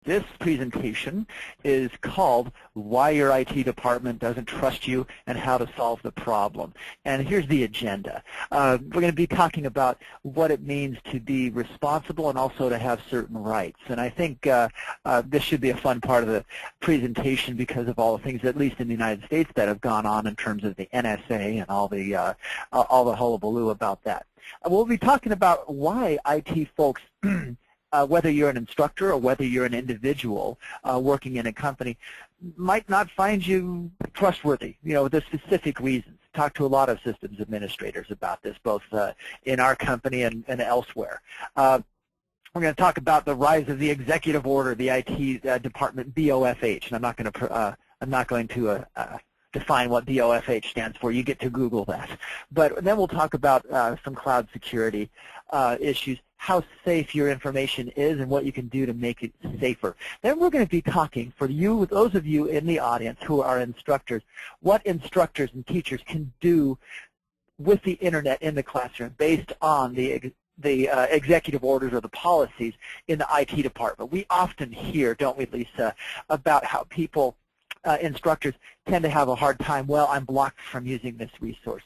This presentation is called Why Your IT Department Doesn't Trust You and How to Solve the Problem. And here's the agenda. We're going to be talking about what it means to be responsible and also to have certain rights. And I think this should be a fun part of the presentation because of all the things, at least in the United States, that have gone on in terms of the NSA and all the hullabaloo about that. We'll be talking about why IT folks whether you're an instructor or whether you're an individual working in a company, might not find you trustworthy, the specific reasons. Talk to a lot of systems administrators about this, both in our company and elsewhere. We're going to talk about the rise of the executive order, the IT department, BOFH, and I'm not going to define what BOFH stands for. You get to Google that. But then we'll talk about some cloud security issues, how safe your information is and what you can do to make it safer. Then we're going to be talking, for you, those of you in the audience who are instructors, what instructors and teachers can do with the internet in the classroom based on the executive orders or the policies in the IT department. We often hear, don't we, Lisa, about how people, instructors, tend to have a hard time, well, I'm blocked from using this resource.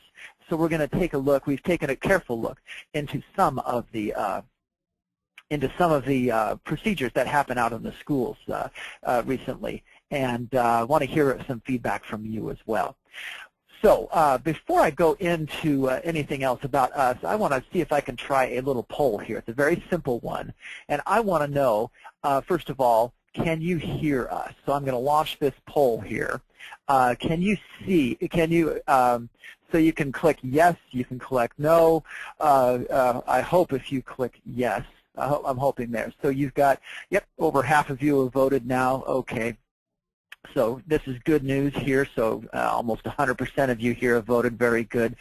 So we're going to take a look. We've taken a careful look into some of the procedures that happen out in the schools recently, and want to hear some feedback from you as well. So before I go into anything else about us, I want to see if I can try a little poll here. It's a very simple one, and I want to know, first of all, can you hear us? So I'm going to launch this poll here. Can you see? Can you? So you can click yes. You can click no. I hope if you click yes, I'm hoping there. So you've got, yep, over half of you have voted now. Okay. So this is good news here. So almost 100% of you here have voted. Very good.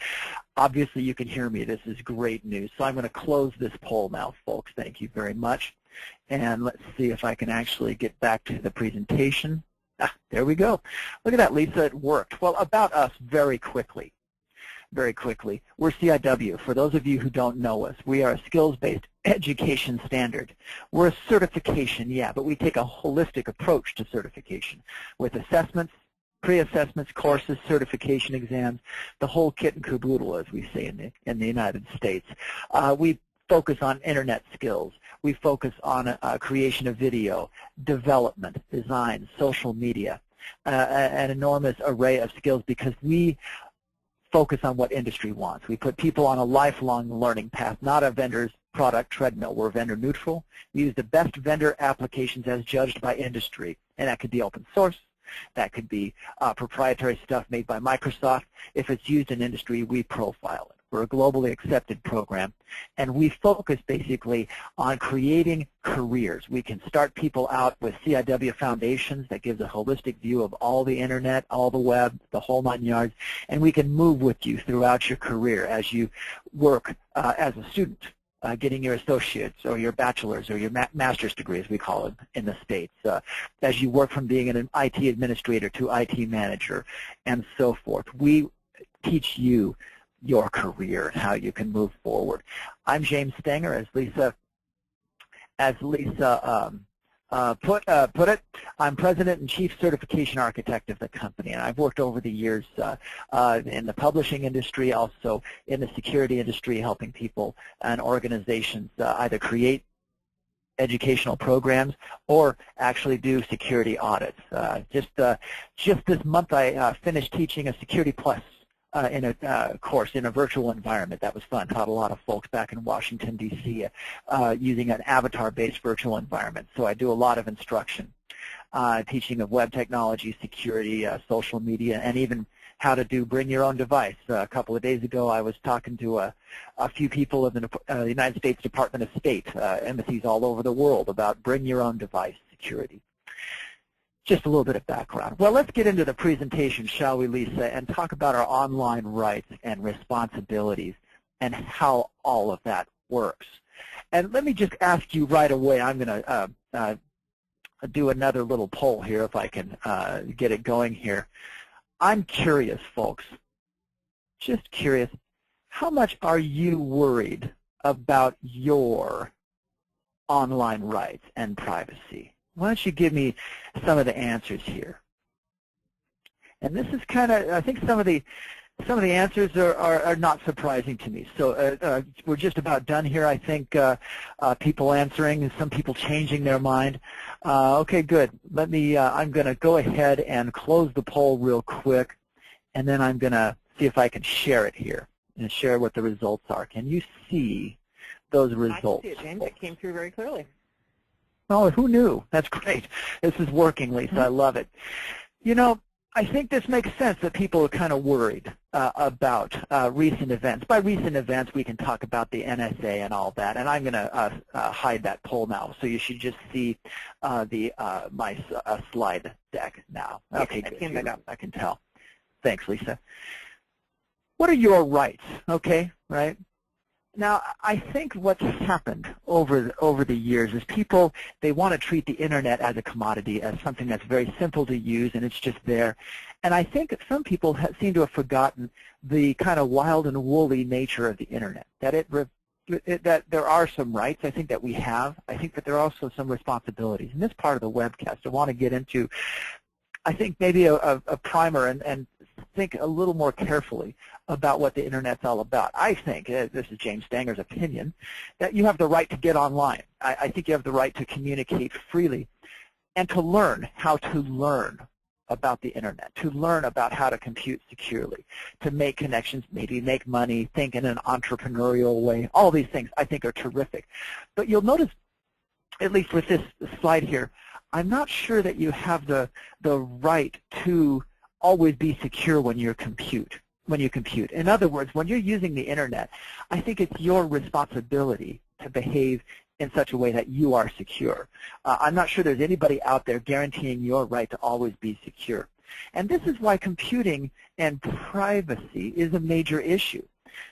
Obviously, you can hear me. This is great news. So I'm going to close this poll now, folks. Thank you very much. And let's see if I can actually get back to the presentation. There we go. Look at that, Lisa. It worked. Well, about us very quickly. Very quickly. We're CIW. For those of you who don't know us, we are a skills-based education standard. We're a certification, yeah, but we take a holistic approach to certification with assessments, pre-assessments, courses, certification exams, the whole kit and caboodle, as we say in the United States. We focus on internet skills. We focus on creation of video, development, design, social media, an enormous array of skills because we focus on what industry wants. We put people on a lifelong learning path, not a vendor's product treadmill. We're vendor neutral. We use the best vendor applications as judged by industry, and that could be open source. That could be proprietary stuff made by Microsoft. If it's used in industry, we profile it. We're a globally accepted program, and we focus basically on creating careers. We can start people out with CIW Foundations that gives a holistic view of all the internet, all the web, the whole 9 yards, and we can move with you throughout your career as you work as a student, getting your associates or your bachelor's or your master's degree, as we call it in the States, as you work from being an IT administrator to IT manager and so forth. We teach you your career and how you can move forward. I'm James Stanger, as Lisa put it. I'm President and Chief Certification Architect of the company, and I've worked over the years in the publishing industry, also in the security industry, helping people and organizations either create educational programs or actually do security audits. Just this month, I finished teaching a Security Plus in a course in a virtual environment. That was fun. Taught a lot of folks back in Washington, D.C. Using an avatar-based virtual environment. So I do a lot of instruction, teaching of web technology, security, social media, and even how to bring your own device. A couple of days ago, I was talking to a few people of the United States Department of State, embassies all over the world, about bring your own device security. Just a little bit of background. Well, let's get into the presentation, shall we, Lisa, and talk about our online rights and responsibilities and how all of that works. And let me just ask you right away, I'm going to do another little poll here if I can get it going here. I'm curious, folks, just curious, how much are you worried about your online rights and privacy? Why don't you give me some of the answers here? And this is kind of, I think some of the answers are not surprising to me. So we're just about done here. I think people answering and some people changing their mind. Okay, good. Let me. I'm going to go ahead and close the poll real quick, and then I'm going to see if I can share it here and share what the results are. Can you see those results? I can see it, James. It came through very clearly. Oh, who knew? That's great. This is working, Lisa. I love it. You know, I think this makes sense that people are kind of worried about recent events. By recent events, we can talk about the NSA and all that. And I'm going to hide that poll now, so you should just see my slide deck now. Okay, good. I can tell. Thanks, Lisa. What are your rights? Okay, right? Now, I think what's happened over the years is people, they want to treat the Internet as a commodity, as something that's very simple to use, and it's just there. And I think some people seem to have forgotten the kind of wild and woolly nature of the Internet, that that there are some rights, I think, that we have. I think that there are also some responsibilities. In this part of the webcast, I want to get into, I think, maybe a primer and think a little more carefully about what the Internet's all about. I think, this is James Stanger's opinion, that you have the right to get online. I think you have the right to communicate freely and to learn how to learn about the Internet, to learn about how to compute securely, to make connections, maybe make money, think in an entrepreneurial way. All these things I think are terrific. But you'll notice, at least with this slide here, I'm not sure that you have the right to always be secure when you compute. In other words, when you're using the Internet, I think it's your responsibility to behave in such a way that you are secure. I'm not sure there's anybody out there guaranteeing your right to always be secure. And this is why computing and privacy is a major issue,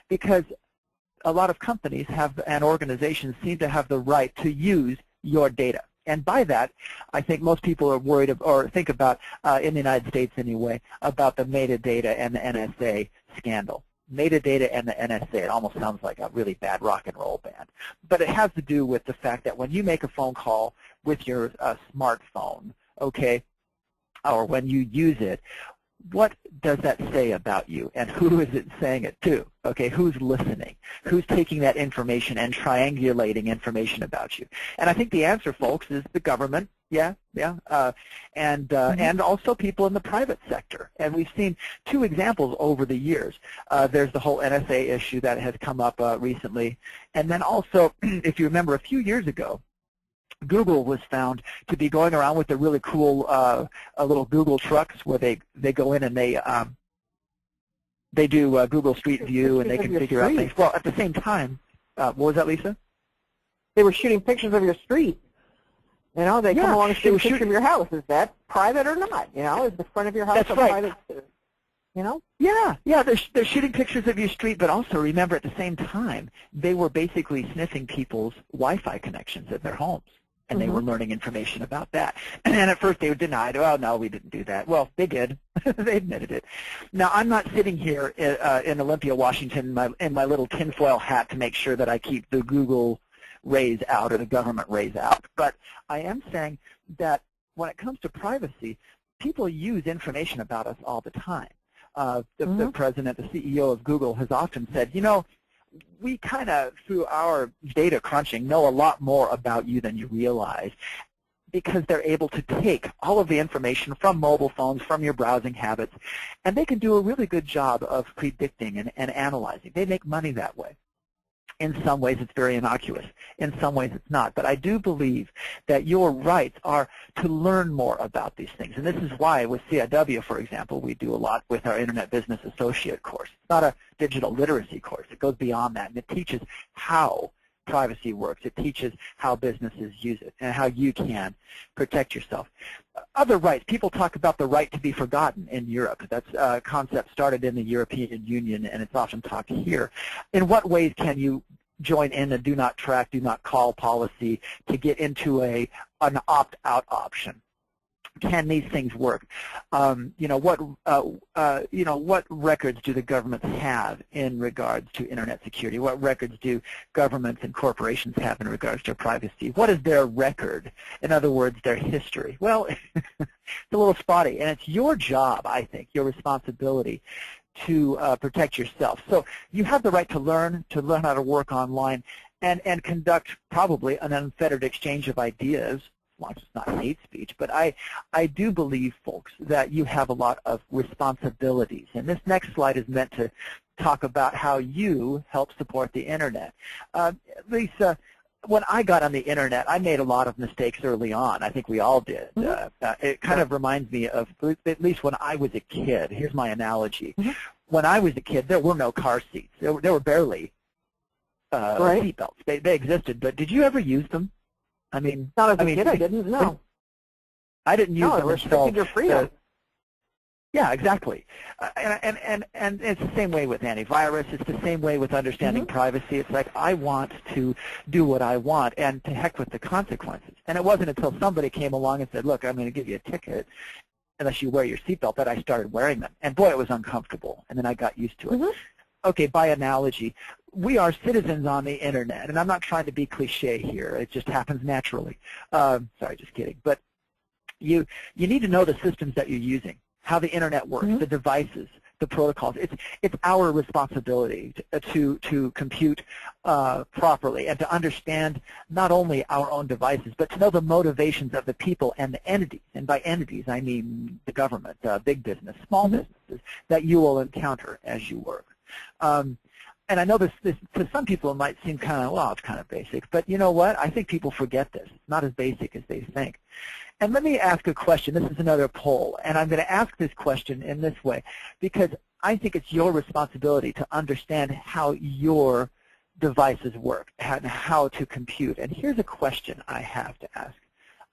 because a lot of companies have and organizations seem to have the right to use your data. And by that, I think most people are worried or think about, in the United States anyway, about the metadata and the NSA scandal. Metadata and the NSA, it almost sounds like a really bad rock and roll band. But it has to do with the fact that when you make a phone call with your smartphone, okay, or when you use it, what does that say about you, and who is it saying it to? Okay, who's listening? Who's taking that information and triangulating information about you? And I think the answer, folks, is the government. And also people in the private sector. And we've seen two examples over the years. There's the whole NSA issue that has come up recently, and then also, if you remember, a few years ago, Google was found to be going around with the really cool little Google trucks where they go in and they do Google Street View, and they can figure out things. Well, at the same time, what was that, Lisa? They were shooting pictures of your street. You know, they come along and shoot a picture of your house. Is that private or not? You know, is the front of your house private? You know? Yeah, they're shooting pictures of your street, but also remember at the same time, they were basically sniffing people's Wi-Fi connections at their homes. And they were learning information about that. And at first they denied, oh, no, we didn't do that. Well, they did. They admitted it. Now, I'm not sitting here in Olympia, Washington, in my little tinfoil hat to make sure that I keep the Google rays out or the government rays out. But I am saying that when it comes to privacy, people use information about us all the time. The president, the CEO of Google, has often said, you know, we kind of, through our data crunching, know a lot more about you than you realize, because they're able to take all of the information from mobile phones, from your browsing habits, and they can do a really good job of predicting and analyzing. They make money that way. In some ways, it's very innocuous. In some ways, it's not. But I do believe that your rights are to learn more about these things. And this is why with CIW, for example, we do a lot with our Internet Business Associate course. It's not a digital literacy course. It goes beyond that, and it teaches how privacy works. It teaches how businesses use it and how you can protect yourself. Other rights. People talk about the right to be forgotten in Europe. That's a concept started in the European Union, and it's often talked here. In what ways can you join in a do not track, do not call policy to get into an opt-out option? can these things work? What records do the governments have in regards to internet security? What records do governments and corporations have in regards to privacy? What is their record? In other words, their history. Well, it's a little spotty, and it's your job, I think, your responsibility to protect yourself. So you have the right to learn how to work online and conduct probably an unfettered exchange of ideas. As long as it's not hate speech, but I do believe, folks, that you have a lot of responsibilities. And this next slide is meant to talk about how you help support the Internet. Lisa, when I got on the Internet, I made a lot of mistakes early on. I think we all did. It kind of reminds me of, at least when I was a kid, here's my analogy. When I was a kid, there were no car seats. There were barely seat belts. They existed, but did you ever use them? I mean, not as a kid, I didn't. No, I didn't use them until your freedom. Yeah, exactly. And it's the same way with antivirus. It's the same way with understanding privacy. It's like I want to do what I want, and to heck with the consequences. And it wasn't until somebody came along and said, "Look, I'm going to give you a ticket unless you wear your seatbelt," that I started wearing them. And boy, it was uncomfortable. And then I got used to it. Okay, by analogy, we are citizens on the Internet, and I'm not trying to be cliche here. It just happens naturally. Sorry, just kidding. But you need to know the systems that you're using, how the Internet works, the devices, the protocols. It's our responsibility to compute properly and to understand not only our own devices, but to know the motivations of the people and the entities. And by entities, I mean the government, big business, small businesses that you will encounter as you work. And I know this to some people it might seem kind of, well, it's kind of basic, but you know what? I think people forget this. It's not as basic as they think. And let me ask a question. This is another poll, and I'm going to ask this question in this way because I think it's your responsibility to understand how your devices work and how to compute. And here's a question I have to ask,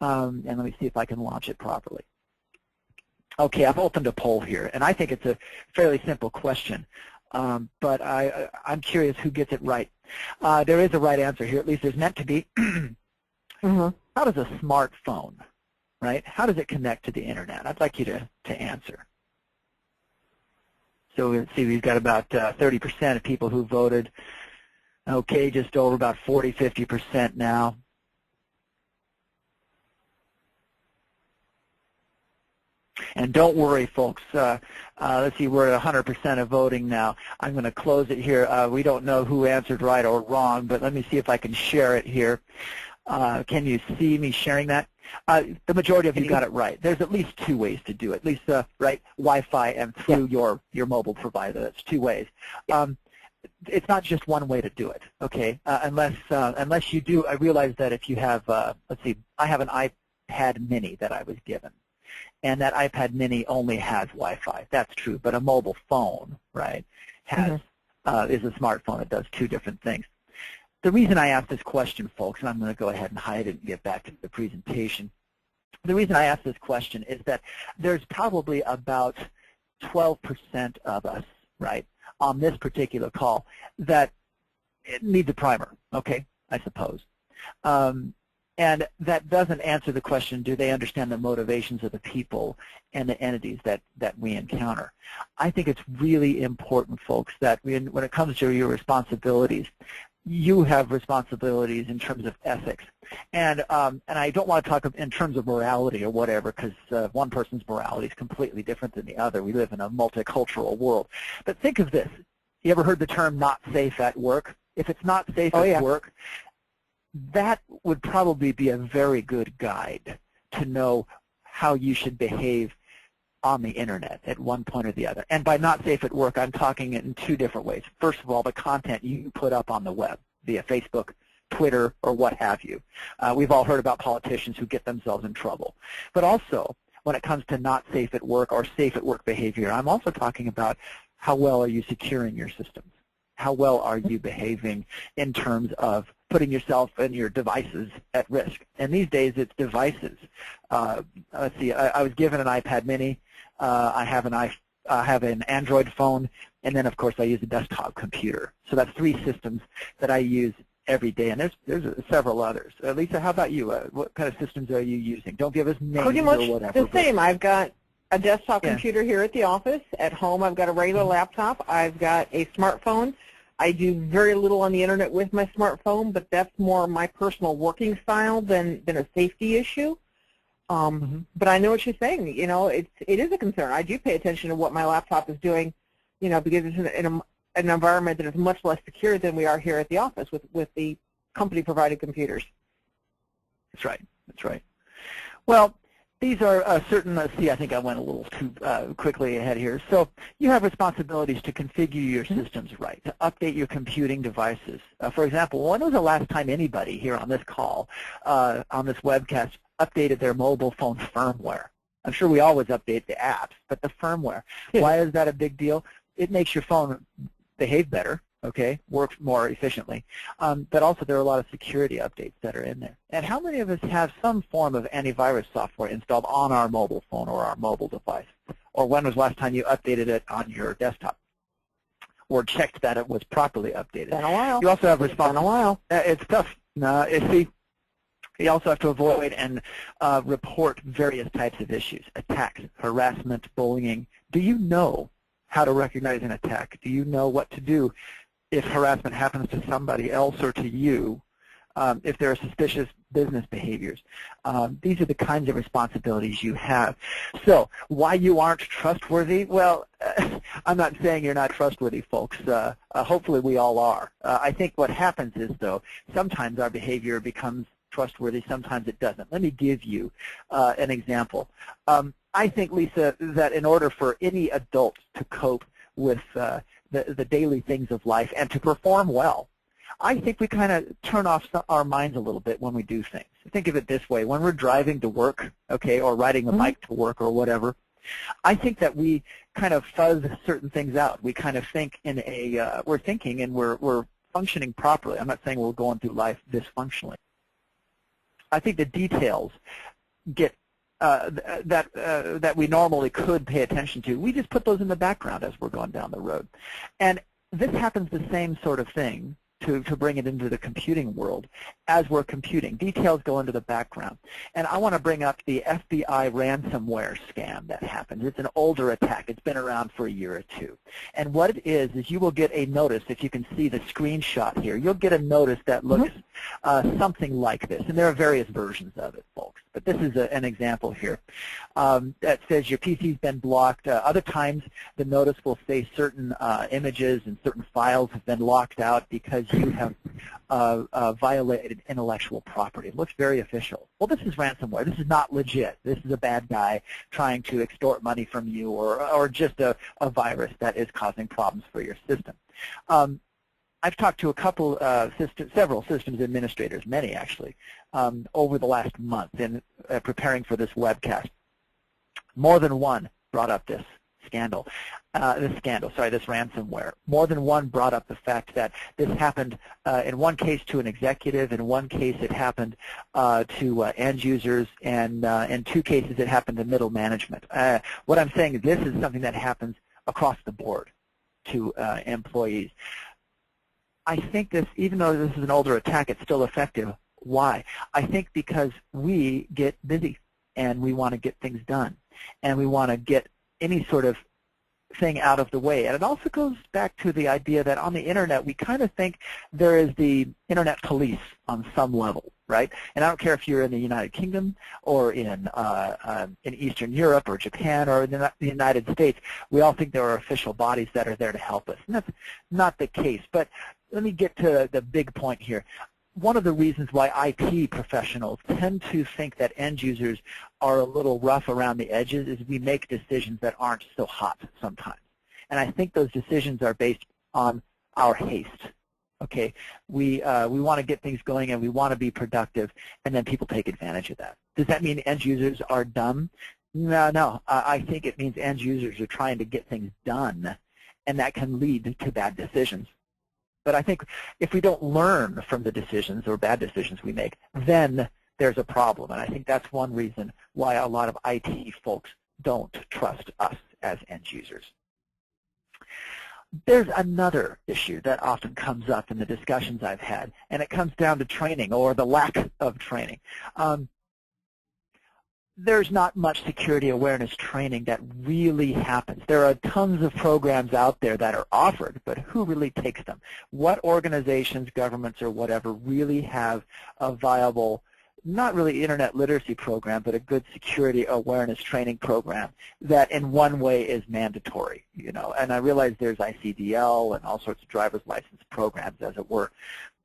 and let me see if I can launch it properly. Okay, I've opened a poll here, and I think it's a fairly simple question. But I'm curious who gets it right. There is a right answer here, at least there's meant to be. How does a smartphone, right, how does it connect to the Internet? I'd like you to answer. So let's see, we've got about 30% of people who voted. Okay, just over about 40, 50% now. And don't worry, folks. Let's see, we're at 100% of voting now. I'm going to close it here. We don't know who answered right or wrong, but let me see if I can share it here. Can you see me sharing that? The majority of you got it right. There's at least two ways to do it, at least right, Wi-Fi and through your mobile provider. That's two ways. It's not just one way to do it, okay? Unless you do, I realize that if you have, let's see, I have an iPad mini that I was given. And that iPad mini only has Wi-Fi. That's true. But a mobile phone, right, has is a smartphone. It does two different things. The reason I asked this question, folks, and I'm going to go ahead and hide it and get back to the presentation. The reason I asked this question is that there's probably about 12% of us, right, on this particular call that needs a primer, okay, I suppose. And that doesn't answer the question, do they understand the motivations of the people and the entities that we encounter? I think it's really important, folks, that when it comes to your responsibilities, you have responsibilities in terms of ethics. And I don't want to talk in terms of morality or whatever, because one person's morality is completely different than the other. We live in a multicultural world. But think of this. You ever heard the term not safe at work? If it's not safe at work, that would probably be a very good guide to know how you should behave on the Internet at one point or the other. And by not safe at work, I'm talking in two different ways. First of all, the content you put up on the web via Facebook, Twitter, or what have you. We've all heard about politicians who get themselves in trouble. But also, when it comes to not safe at work or safe at work behavior, I'm also talking about how well are you securing your systems? How well are you behaving in terms of putting yourself and your devices at risk? And these days, it's devices. Let's see. I was given an iPad mini. I have an Android phone, and then of course I use a desktop computer. So that's three systems that I use every day, and there's several others. Lisa, how about you? What kind of systems are you using? Don't give us names Pretty much or whatever. the same. I've got a desktop computer here at the office. At home, I've got a regular laptop. I've got a smartphone. I do very little on the internet with my smartphone, but that's more my personal working style than a safety issue. But I know what you're saying. You know, it is a concern. I do pay attention to what my laptop is doing, you know, because it's in an environment that is much less secure than we are here at the office with the company-provided computers. That's right. That's right. Well, these are certain, see, I think I went a little too quickly ahead here. So you have responsibilities to configure your systems right, to update your computing devices. For example, when was the last time anybody here on this call, on this webcast, updated their mobile phone firmware? I'm sure we always update the apps, but the firmware. Why is that a big deal? It makes your phone behave better, okay, works more efficiently, but also there are a lot of security updates that are in there. And how many of us have some form of antivirus software installed on our mobile phone or our mobile device? Or when was the last time you updated it on your desktop? Or checked that it was properly updated? Been a while. You also have Been a while. It's tough. See, you also have to avoid and report various types of issues, attacks, harassment, bullying. Do you know how to recognize an attack? Do you know what to do if harassment happens to somebody else or to you, if there are suspicious business behaviors? These are the kinds of responsibilities you have. So why you aren't trustworthy? Well, I'm not saying you're not trustworthy, folks. Hopefully we all are. I think what happens is, though, sometimes our behavior becomes trustworthy, sometimes it doesn't. Let me give you an example. I think, Lisa, that in order for any adult to cope with the daily things of life and to perform well, I think we kind of turn off our minds a little bit when we do things. Think of it this way. When we're driving to work, okay, or riding a bike to work or whatever, I think that we kind of fuzz certain things out. We kind of think in a, we're thinking and we're functioning properly. I'm not saying we're going through life dysfunctionally. I think the details get that we normally could pay attention to, we just put those in the background as we're going down the road. And this happens the same sort of thing, to bring it into the computing world. As we're computing, details go into the background. And I want to bring up the FBI Ransomware Scam that happened. It's an older attack. It's been around for a year or two. And what it is you will get a notice, if you can see the screenshot here, you'll get a notice that looks something like this. And there are various versions of it, folks. But this is an example here that says your PC's been blocked. Other times the notice will say certain images and certain files have been locked out because you have violated intellectual property. It looks very official. Well, this is ransomware. This is not legit. This is a bad guy trying to extort money from you, or just a virus that is causing problems for your system. I've talked to a couple, several systems administrators, many actually, over the last month in preparing for this webcast. More than one brought up this ransomware. More than one brought up the fact that this happened in one case to an executive, in one case it happened to end users, and in two cases it happened to middle management. What I'm saying is this is something that happens across the board to employees. I think this, even though this is an older attack, it's still effective. Why? I think because we get busy and we want to get things done and we want to get any sort of thing out of the way. And it also goes back to the idea that on the internet we kind of think there is the internet police on some level, right? And I don't care if you're in the United Kingdom or in Eastern Europe or Japan or the United States, we all think there are official bodies that are there to help us. And that's not the case. But let me get to the big point here. One of the reasons why IT professionals tend to think that end users are a little rough around the edges is we make decisions that aren't so hot sometimes. And I think those decisions are based on our haste. Okay, we want to get things going and we want to be productive, and then people take advantage of that. Does that mean end users are dumb? No. I think it means end users are trying to get things done, and that can lead to bad decisions. But I think if we don't learn from the decisions or bad decisions we make, then there's a problem. And I think that's one reason why a lot of IT folks don't trust us as end users. There's another issue that often comes up in the discussions I've had, and it comes down to training or the lack of training. There's not much security awareness training that really happens. There are tons of programs out there that are offered, but who really takes them? What organizations, governments, or whatever really have a viable, not really internet literacy program, but a good security awareness training program that in one way is mandatory, you know? And I realize there's ICDL and all sorts of driver's license programs, as it were,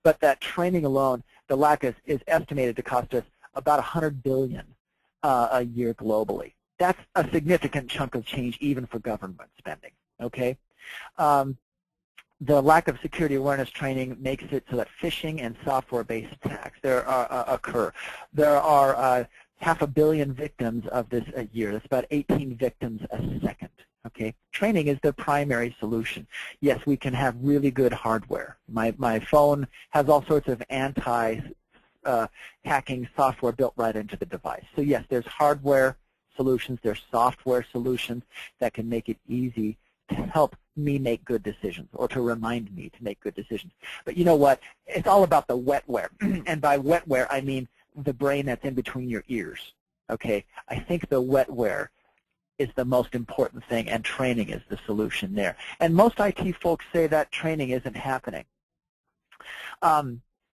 but that training alone, the lack is estimated to cost us about $100 billion a year globally. That's a significant chunk of change even for government spending, okay? The lack of security awareness training makes it so that phishing and software-based attacks occur. There are 500 million victims of this a year. That's about 18 victims a second. Okay, training is the primary solution. Yes, we can have really good hardware. My phone has all sorts of anti-hacking software built right into the device. So yes, there's hardware solutions, there's software solutions that can make it easy to help me make good decisions or to remind me to make good decisions. But you know what? It's all about the wetware. And by wetware, I mean the brain that's in between your ears. Okay, I think the wetware is the most important thing, and training is the solution there. And most IT folks say that training isn't happening.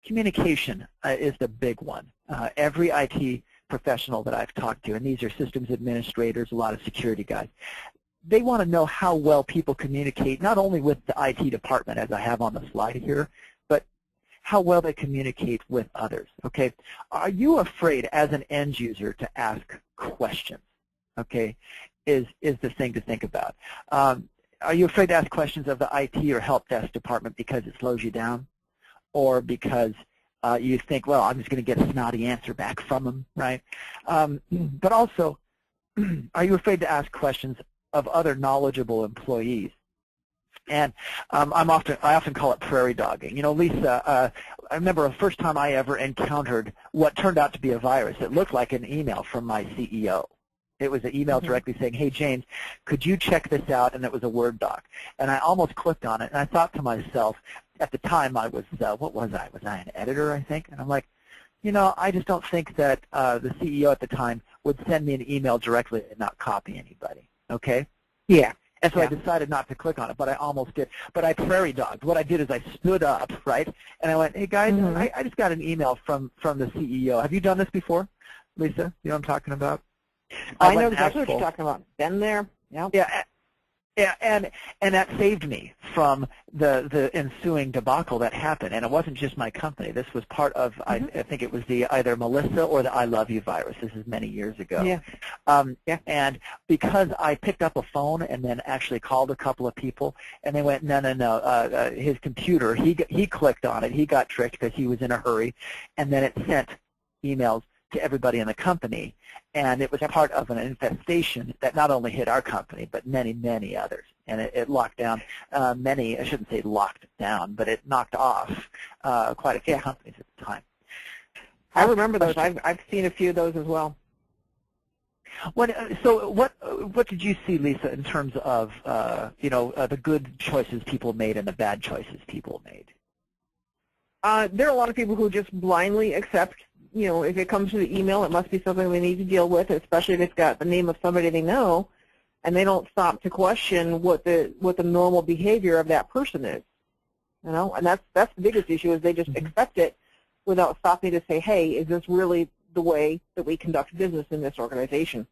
Communication is the big one. Every IT professional that I've talked to, and these are systems administrators, a lot of security guys, they want to know how well people communicate, not only with the IT department, as I have on the slide here, but how well they communicate with others. Okay, are you afraid as an end user to ask questions? Okay, is the thing to think about. Are you afraid to ask questions of the IT or help desk department because it slows you down, or because you think, well, I'm just going to get a snotty answer back from them, right? But also, are you afraid to ask questions of other knowledgeable employees? And I often call it prairie dogging. You know, Lisa, I remember the first time I ever encountered what turned out to be a virus. It looked like an email from my CEO. It was an email directly saying, hey, James, could you check this out? And it was a Word doc. And I almost clicked on it, and I thought to myself, at the time I was, what was I? Was I an editor, I think? And I'm like, you know, I just don't think that the CEO at the time would send me an email directly and not copy anybody, okay? Yeah. And so I decided not to click on it, but I almost did. But I prairie dogged. What I did is I stood up, right, and I went, hey, guys, I just got an email from the CEO. Have you done this before, Lisa? You know what I'm talking about? I know exactly what you're talking about. Been there. Yep. Yeah, and that saved me from the ensuing debacle that happened. And it wasn't just my company. This was part of, I think it was the either Melissa or the I Love You virus. This is many years ago. Yeah. And because I picked up a phone and then actually called a couple of people, and they went, no, his computer, he clicked on it. He got tricked because he was in a hurry, and then it sent emails to everybody in the company, and it was part of an infestation that not only hit our company, but many, many others. And it locked down many, I shouldn't say locked down, but it knocked off quite a few companies at the time. I remember those. I've seen a few of those as well. So what did you see, Lisa, in terms of the good choices people made and the bad choices people made? There are a lot of people who just blindly accept, you know, if it comes to the email, it must be something we need to deal with, especially if it's got the name of somebody they know, and they don't stop to question what the normal behavior of that person is. You know, and that's the biggest issue, is they just accept it without stopping to say, hey, is this really the way that we conduct business in this organization?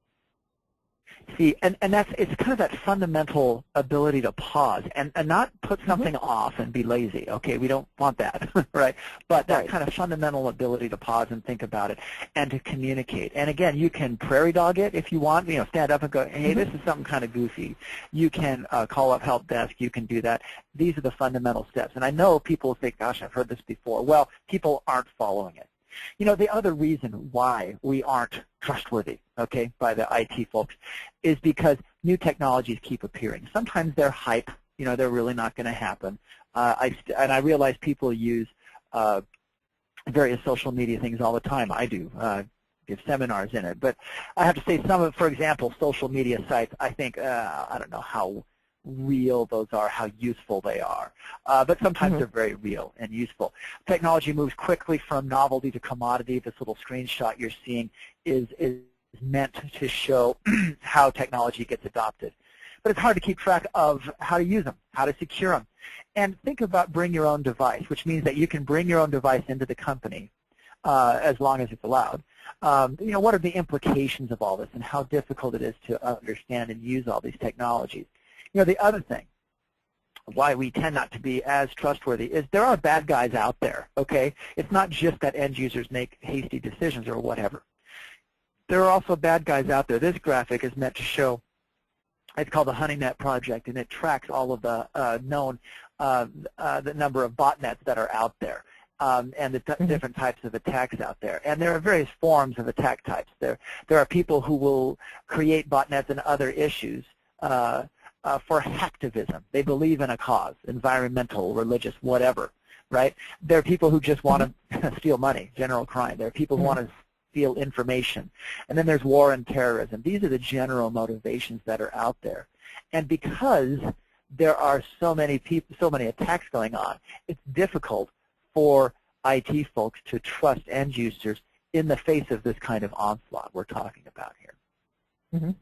See, and it's kind of that fundamental ability to pause and not put something off and be lazy. Okay, we don't want that, right? But that kind of fundamental ability to pause and think about it and to communicate. And again, you can prairie dog it if you want, you know, stand up and go, hey, this is something kind of goofy. You can call up help desk. You can do that. These are the fundamental steps. And I know people think, gosh, I've heard this before. Well, people aren't following it. You know, the other reason why we aren't trustworthy, okay, by the IT folks is because new technologies keep appearing. Sometimes they're hype, you know, they're really not going to happen. And I realize people use various social media things all the time. I do give seminars in it. But I have to say some of, for example, social media sites, I think, I don't know how real those are, how useful they are. But sometimes they're very real and useful. Technology moves quickly from novelty to commodity. This little screenshot you're seeing is meant to show how technology gets adopted. But it's hard to keep track of how to use them, how to secure them. And think about bring your own device, which means that you can bring your own device into the company as long as it's allowed. What are the implications of all this and how difficult it is to understand and use all these technologies? The other thing, why we tend not to be as trustworthy is there are bad guys out there, okay? It's not just that end users make hasty decisions or whatever. There are also bad guys out there. This graphic is meant to show, it's called the HoneyNet project, and it tracks all of the known, the number of botnets that are out there. And the different types of attacks out there. And there are various forms of attack types. There are people who will create botnets and other issues for hacktivism. They believe in a cause, environmental, religious, whatever, right? There are people who just want to steal money, general crime. There are people who want to steal information. And then there's war and terrorism. These are the general motivations that are out there. And because there are so many people, so many attacks going on, it's difficult for IT folks to trust end users in the face of this kind of onslaught we're talking about here. And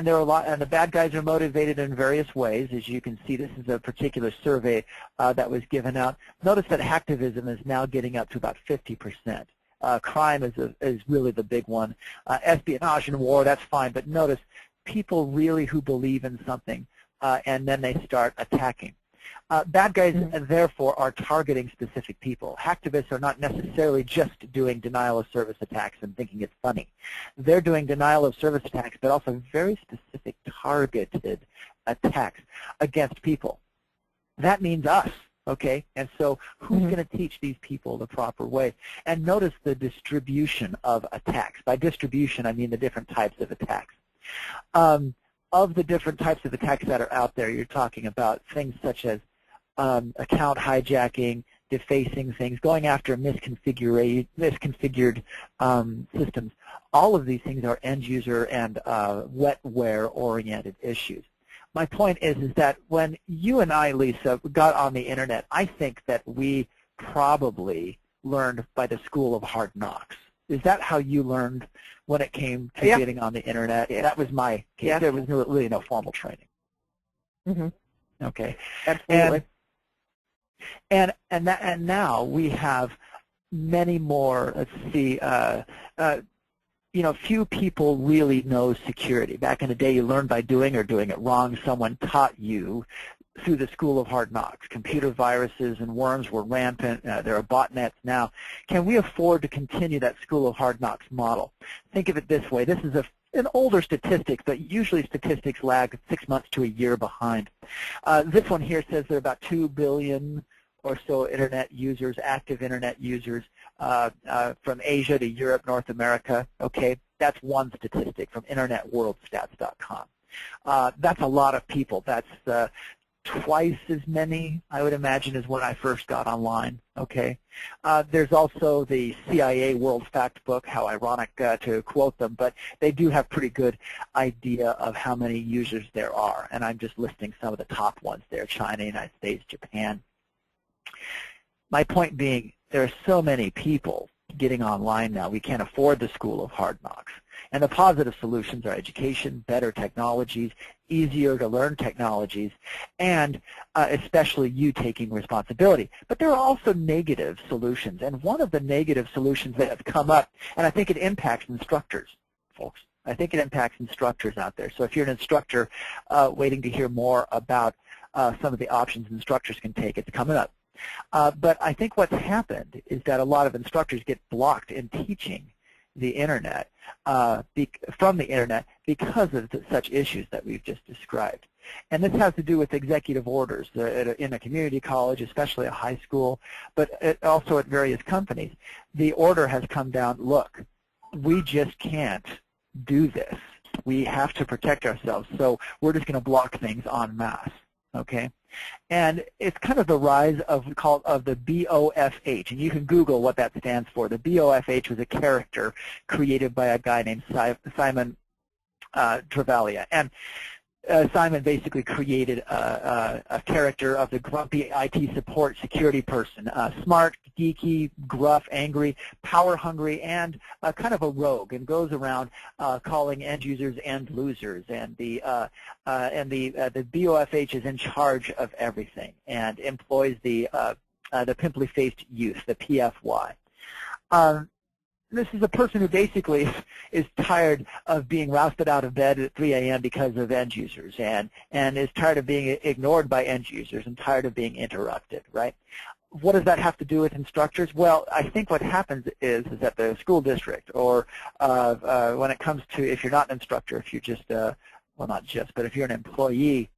there are and the bad guys are motivated in various ways. As you can see, this is a particular survey that was given out. Notice that hacktivism is now getting up to about 50%. Crime is really the big one. Espionage and war, that's fine, but notice people really who believe in something and then they start attacking. Bad guys, therefore, are targeting specific people. Hacktivists are not necessarily just doing denial-of-service attacks and thinking it's funny. They're doing denial-of-service attacks, but also very specific targeted attacks against people. That means us, okay? And so who's going to teach these people the proper way? And notice the distribution of attacks. By distribution, I mean the different types of attacks. Of the different types of attacks that are out there, you're talking about things such as account hijacking, defacing things, going after misconfigured systems. All of these things are end-user and wetware-oriented issues. My point is that when you and I, Lisa, got on the Internet, I think that we probably learned by the school of hard knocks. Is that how you learned when it came to getting on the Internet? That was my case. Yeah. There was really no formal training. Okay. Absolutely. And now we have many more. Let's see. Few people really know security. Back in the day, you learned by doing or doing it wrong. Someone taught you through the school of hard knocks. Computer viruses and worms were rampant. There are botnets now. Can we afford to continue that school of hard knocks model? Think of it this way. This is an older statistic, but usually statistics lag 6 months to a year behind. This one here says there are about 2 billion or so Internet users, active Internet users from Asia to Europe, North America. Okay, that's one statistic from InternetWorldStats.com. That's a lot of people. That's twice as many, I would imagine, as when I first got online. Okay. There's also the CIA World Factbook. How ironic to quote them, but they do have pretty good idea of how many users there are. And I'm just listing some of the top ones there: China, United States, Japan. My point being, there are so many people getting online now, we can't afford the school of hard knocks. And the positive solutions are education, better technologies, easier to learn technologies, and especially you taking responsibility. But there are also negative solutions. And one of the negative solutions that have come up, and I think it impacts instructors, folks. I think it impacts instructors out there. So if you're an instructor waiting to hear more about some of the options instructors can take, it's coming up. But I think what's happened is that a lot of instructors get blocked in teaching the Internet, from the Internet, because of such issues that we've just described. And this has to do with executive orders in a community college, especially a high school, but also at various companies. The order has come down, look, we just can't do this. We have to protect ourselves, so we're just going to block things en masse. Okay, and it's kind of the rise of the BOFH, and you can Google what that stands for. The BOFH was a character created by a guy named Simon Travaglia, and Simon basically created a character of the grumpy IT support security person, smart, geeky, gruff, angry, power-hungry, and kind of a rogue, and goes around calling end users end losers. And the BOFH is in charge of everything and employs the pimply-faced youth, the PFY. This is a person who basically is tired of being rousted out of bed at 3 a.m. because of end users, and is tired of being ignored by end users and tired of being interrupted, right? What does that have to do with instructors? Well, I think what happens is that the school district, or when it comes to, if you're not an instructor, if you're just, well, not just, but if you're an employee,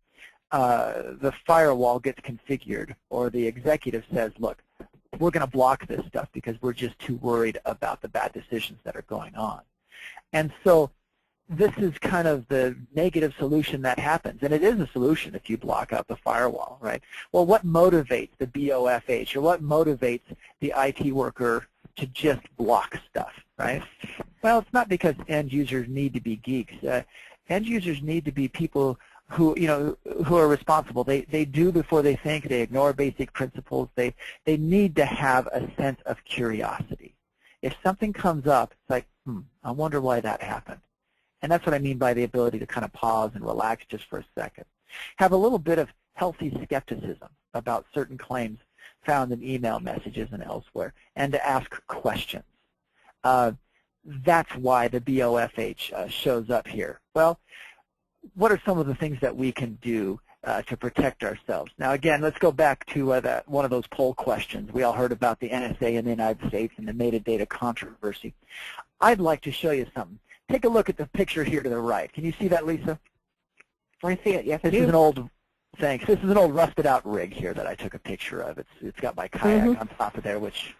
the firewall gets configured, or the executive says, look, we're going to block this stuff because we're just too worried about the bad decisions that are going on. And so this is kind of the negative solution that happens. And it is a solution if you block out the firewall, right? Well, what motivates the BOFH, or what motivates the IT worker to just block stuff, right? Well, it's not because end users need to be geeks. End users need to be people who are responsible. They do before they think. They ignore basic principles. They need to have a sense of curiosity. If something comes up, it's like, I wonder why that happened. And that's what I mean by the ability to kind of pause and relax just for a second. Have a little bit of healthy skepticism about certain claims found in email messages and elsewhere, and to ask questions. That's why the BOFH shows up here. Well, what are some of the things that we can do to protect ourselves? Now, again, let's go back to one of those poll questions. We all heard about the NSA in the United States and the metadata controversy. I'd like to show you something. Take a look at the picture here to the right. Can you see that, Lisa? I see it, yes. This is an old, thanks. This is an old rusted-out rig here that I took a picture of. It's got my kayak on top of there, which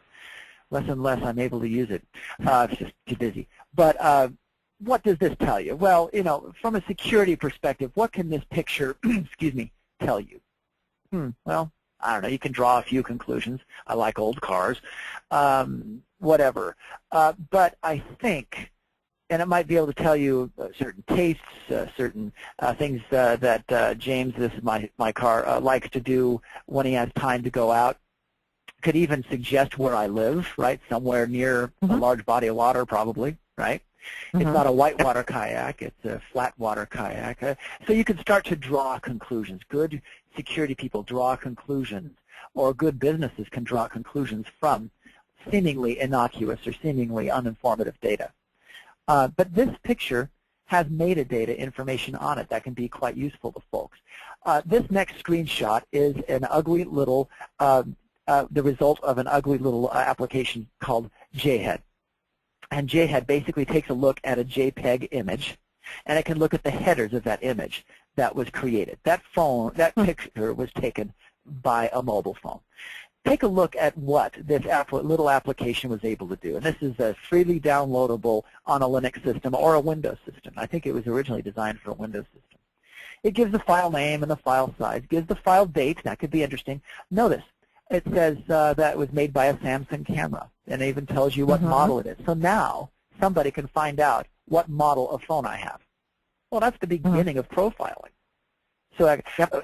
less and less I'm able to use it. It's just too busy. But what does this tell you? Well, from a security perspective, what can this picture, excuse me, tell you? Well, I don't know. You can draw a few conclusions. I like old cars, whatever. But I think, and it might be able to tell you certain tastes, certain things that James, this is my car, likes to do when he has time to go out. Could even suggest where I live, right? Somewhere near a large body of water, probably, right? It's not a whitewater kayak, it's a flat water kayak. So you can start to draw conclusions. Good security people draw conclusions, or good businesses can draw conclusions from seemingly innocuous or seemingly uninformative data. But this picture has metadata information on it that can be quite useful to folks. This next screenshot is an ugly little, the result of an ugly little application called JHead. And JHead basically takes a look at a JPEG image, and it can look at the headers of that image that was created. That picture was taken by a mobile phone. Take a look at what this little application was able to do. And this is a freely downloadable on a Linux system or a Windows system. I think it was originally designed for a Windows system. It gives the file name and the file size, gives the file date. That could be interesting. Notice, it says that it was made by a Samsung camera, and it even tells you what model it is. So now somebody can find out what model of phone I have. Well, that's the beginning of profiling. So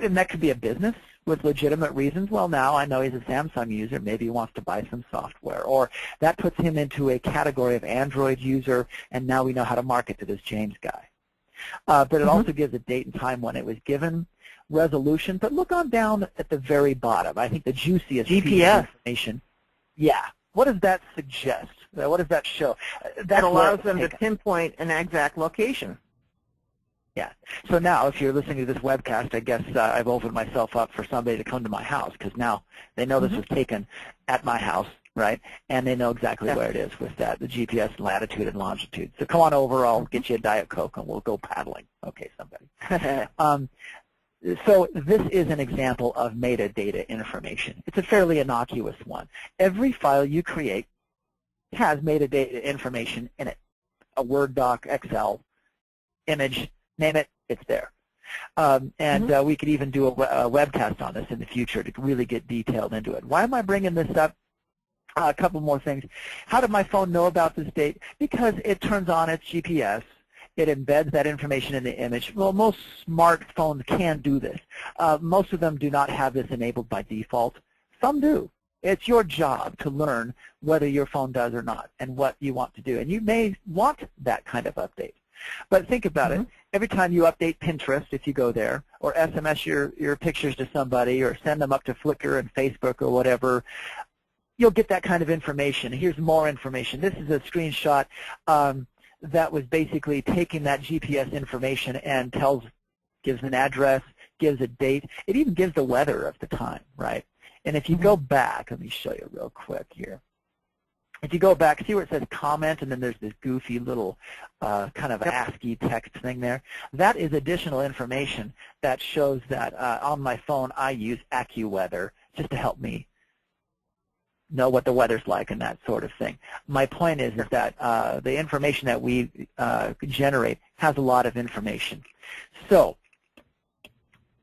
and that could be a business with legitimate reasons. Well, now I know he's a Samsung user. Maybe he wants to buy some software. Or that puts him into a category of Android user, and now we know how to market to this James guy. But it also gives a date and time when it was given, resolution. But look on down at the very bottom. I think the juiciest piece of information. Yeah. What does that suggest? What does that show? That allows them to pinpoint an exact location. Yeah. So now, if you're listening to this webcast, I guess I've opened myself up for somebody to come to my house, because now they know this was taken at my house, right? And they know exactly where it is with that, the GPS latitude and longitude. So come on over. I'll get you a Diet Coke, and we'll go paddling. Okay, somebody. So this is an example of metadata information. It's a fairly innocuous one. Every file you create has metadata information in it. A Word doc, Excel, image, name it, it's there. We could even do a webcast on this in the future to really get detailed into it. Why am I bringing this up? A couple more things. How did my phone know about this date? Because it turns on its GPS. It embeds that information in the image. Well, most smartphones can do this. Most of them do not have this enabled by default. Some do. It's your job to learn whether your phone does or not and what you want to do. And you may want that kind of update. But think about it. Every time you update Pinterest, if you go there, or SMS your pictures to somebody, or send them up to Flickr and Facebook or whatever, you'll get that kind of information. Here's more information. This is a screenshot that was basically taking that GPS information and gives an address, gives a date. It even gives the weather of the time, right? And if you go back, let me show you real quick here. If you go back, see where it says comment, and then there's this goofy little kind of ASCII text thing there? That is additional information that shows that on my phone I use AccuWeather just to help me know what the weather's like and that sort of thing. My point is that the information that we generate has a lot of information. So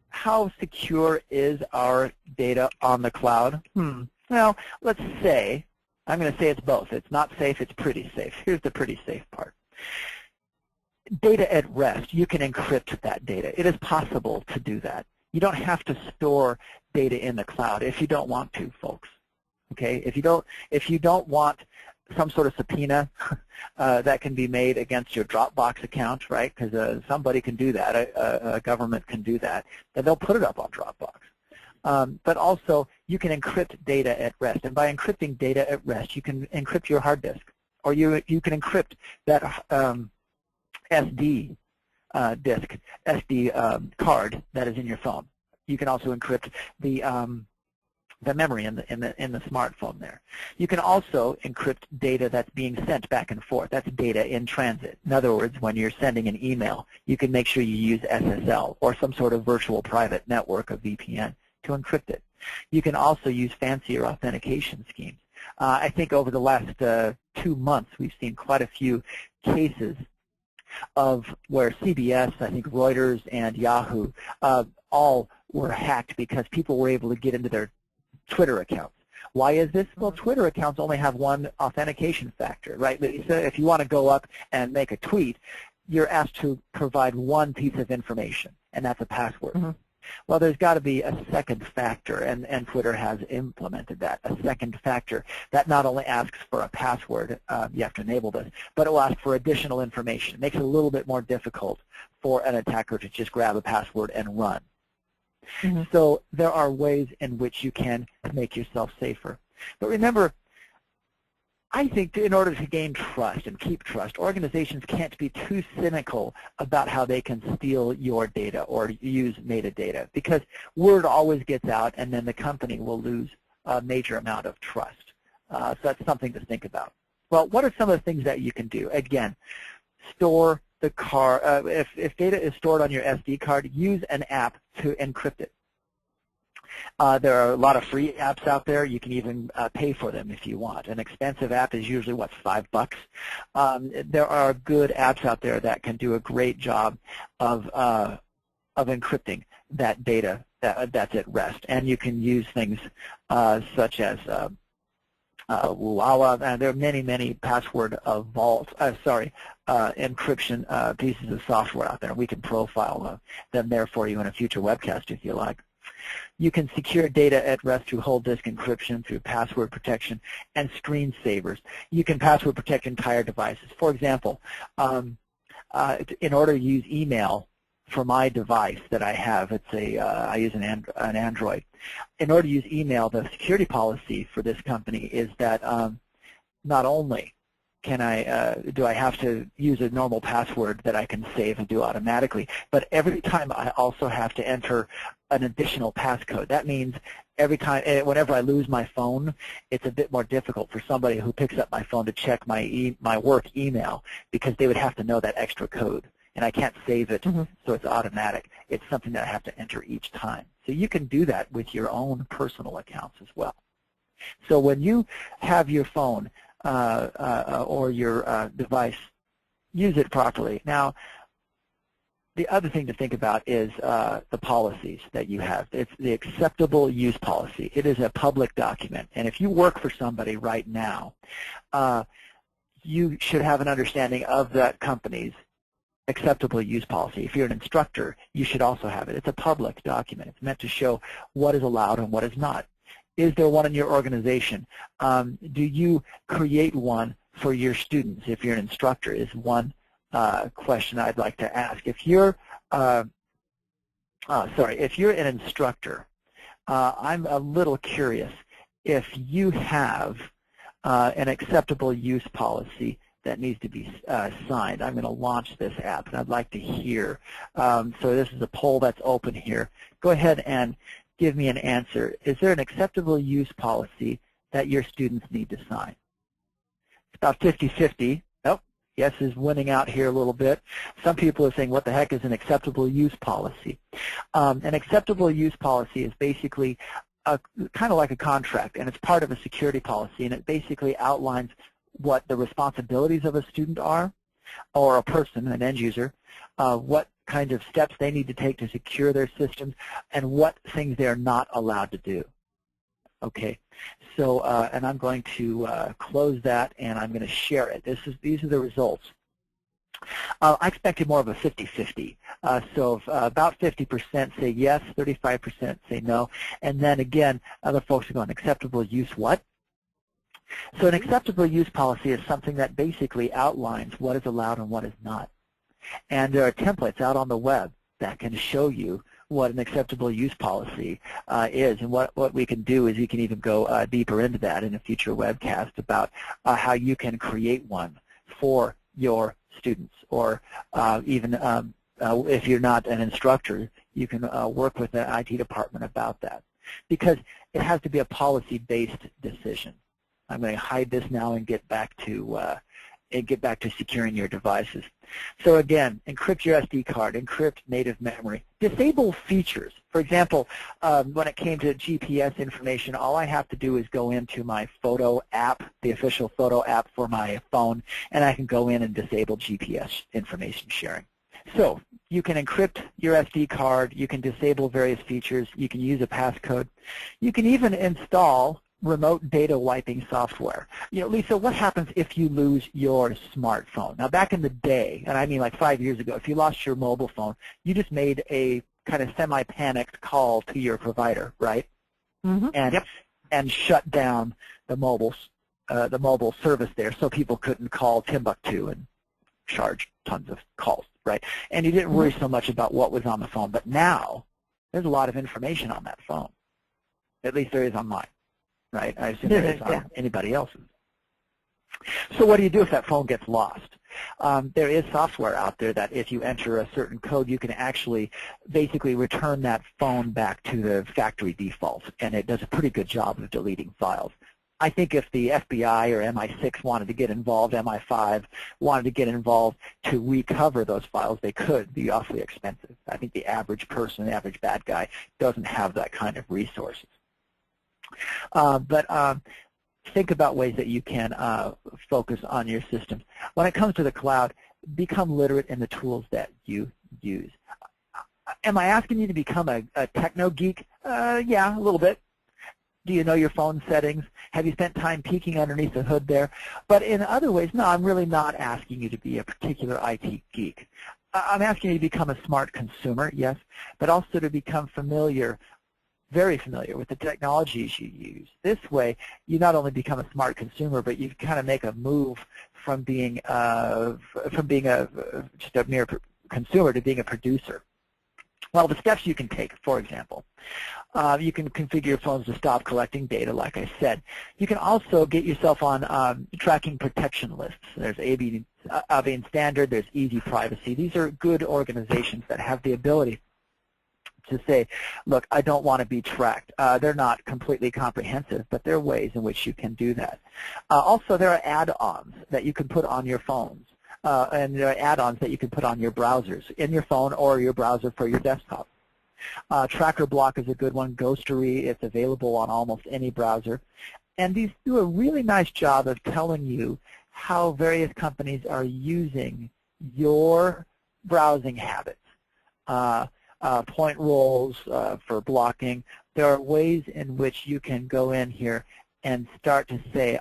how secure is our data on the cloud? Well, let's say, I'm going to say it's both. It's not safe, it's pretty safe. Here's the pretty safe part. Data at rest, you can encrypt that data. It is possible to do that. You don't have to store data in the cloud if you don't want to, folks. Okay, if you don't want some sort of subpoena that can be made against your Dropbox account, right? Because somebody can do that, a government can do that, then they'll put it up on Dropbox. But also, you can encrypt data at rest, and by encrypting data at rest, you can encrypt your hard disk, or you can encrypt that SD disk, SD card that is in your phone. You can also encrypt the memory in the smartphone there. You can also encrypt data that's being sent back and forth. That's data in transit. In other words, when you're sending an email, you can make sure you use SSL or some sort of virtual private network, a VPN, to encrypt it. You can also use fancier authentication schemes. I think over the last 2 months, we've seen quite a few cases of where CBS, I think Reuters, and Yahoo all were hacked because people were able to get into their Twitter accounts. Why is this? Well, Twitter accounts only have one authentication factor, right? Lisa, if you want to go up and make a tweet, you're asked to provide one piece of information, and that's a password. Well, there's got to be a second factor, and Twitter has implemented that, a second factor that not only asks for a password, you have to enable this, but it will ask for additional information. It makes it a little bit more difficult for an attacker to just grab a password and run. So there are ways in which you can make yourself safer. But remember, I think in order to gain trust and keep trust, organizations can't be too cynical about how they can steal your data or use metadata, because word always gets out and then the company will lose a major amount of trust. So that's something to think about. Well, what are some of the things that you can do? Again, store the car. If data is stored on your SD card, use an app to encrypt it. There are a lot of free apps out there. You can even pay for them if you want. An expensive app is usually, what, $5? There are good apps out there that can do a great job of encrypting that data that's at rest. And you can use things such as Lala, and there are many password encryption pieces of software out there. We can profile them there for you in a future webcast if you like. You can secure data at rest through whole disk encryption, through password protection, and screensavers. You can password protect entire devices. For example, in order to use email for my device that I have, I use an Android. In order to use email, the security policy for this company is that not only do I have to use a normal password that I can save and do automatically, but every time I also have to enter an additional passcode. That means every time, whenever I lose my phone, it's a bit more difficult for somebody who picks up my phone to check my work email, because they would have to know that extra code. And I can't save it, so it's automatic. It's something that I have to enter each time. So you can do that with your own personal accounts as well. So when you have your phone or your device, use it properly. Now, the other thing to think about is the policies that you have. It's the acceptable use policy. It is a public document. And if you work for somebody right now, you should have an understanding of that company's acceptable use policy. If you're an instructor, you should also have it. It's a public document. It's meant to show what is allowed and what is not. Is there one in your organization? Do you create one for your students if you're an instructor is one question I'd like to ask. If you're if you're an instructor, I'm a little curious if you have an acceptable use policy that needs to be signed. I'm going to launch this app, and I'd like to hear. So this is a poll that's open here. Go ahead and give me an answer. Is there an acceptable use policy that your students need to sign? It's about 50-50. Oh, yes is winning out here a little bit. Some people are saying, what the heck is an acceptable use policy? An acceptable use policy is basically kind of like a contract, and it's part of a security policy, and it basically outlines what the responsibilities of a student are, or a person, an end user, what kind of steps they need to take to secure their systems, and what things they're not allowed to do. Okay, so and I'm going to close that, and I'm going to share it. These are the results. I expected more of a 50-50. So about 50% say yes, 35% say no, and then again, other folks are going, acceptable use what? So an acceptable use policy is something that basically outlines what is allowed and what is not. And there are templates out on the web that can show you what an acceptable use policy is. And what we can do is we can even go deeper into that in a future webcast about how you can create one for your students, or even if you're not an instructor, you can work with the IT department about that. Because it has to be a policy-based decision. I'm going to hide this now and get back to securing your devices. So again, encrypt your SD card, encrypt native memory, disable features. For example, when it came to GPS information, all I have to do is go into my photo app, the official photo app for my phone, and I can go in and disable GPS information sharing. So you can encrypt your SD card, you can disable various features, you can use a passcode, you can even install remote data wiping software. You know, Lisa, what happens if you lose your smartphone? Now, back in the day, and I mean like 5 years ago, if you lost your mobile phone, you just made a kind of semi-panicked call to your provider, right? Mm-hmm. And shut down the mobile service there, so people couldn't call Timbuktu and charge tons of calls, right? And you didn't worry so much about what was on the phone. But now, there's a lot of information on that phone. At least there is on mine. Right? I assume there is on anybody else's. So what do you do if that phone gets lost? There is software out there that if you enter a certain code, you can actually basically return that phone back to the factory default, and it does a pretty good job of deleting files. I think if the FBI or MI6 wanted to get involved, MI5 wanted to get involved to recover those files, they could. It'd be awfully expensive. I think the average person, the average bad guy, doesn't have that kind of resources. But think about ways that you can focus on your systems. When it comes to the cloud, become literate in the tools that you use. Am I asking you to become a techno geek? Yeah, a little bit. Do you know your phone settings? Have you spent time peeking underneath the hood there? But in other ways, no, I'm really not asking you to be a particular IT geek. I'm asking you to become a smart consumer, yes, but also to become familiar, very familiar with the technologies you use. This way, you not only become a smart consumer, but you kind of make a move from being just a mere consumer to being a producer. Well, the steps you can take, for example, you can configure your phones to stop collecting data, like I said. You can also get yourself on tracking protection lists. There's AB Standard, there's Easy Privacy. These are good organizations that have the ability to say, look, I don't want to be tracked. They're not completely comprehensive, but there are ways in which you can do that. Also, there are add-ons that you can put on your phones, and there are add-ons that you can put on your browsers, in your phone or your browser for your desktop. Tracker Block is a good one. Ghostery, it's available on almost any browser. And these do a really nice job of telling you how various companies are using your browsing habits. Point roles for blocking. There are ways in which you can go in here and start to say,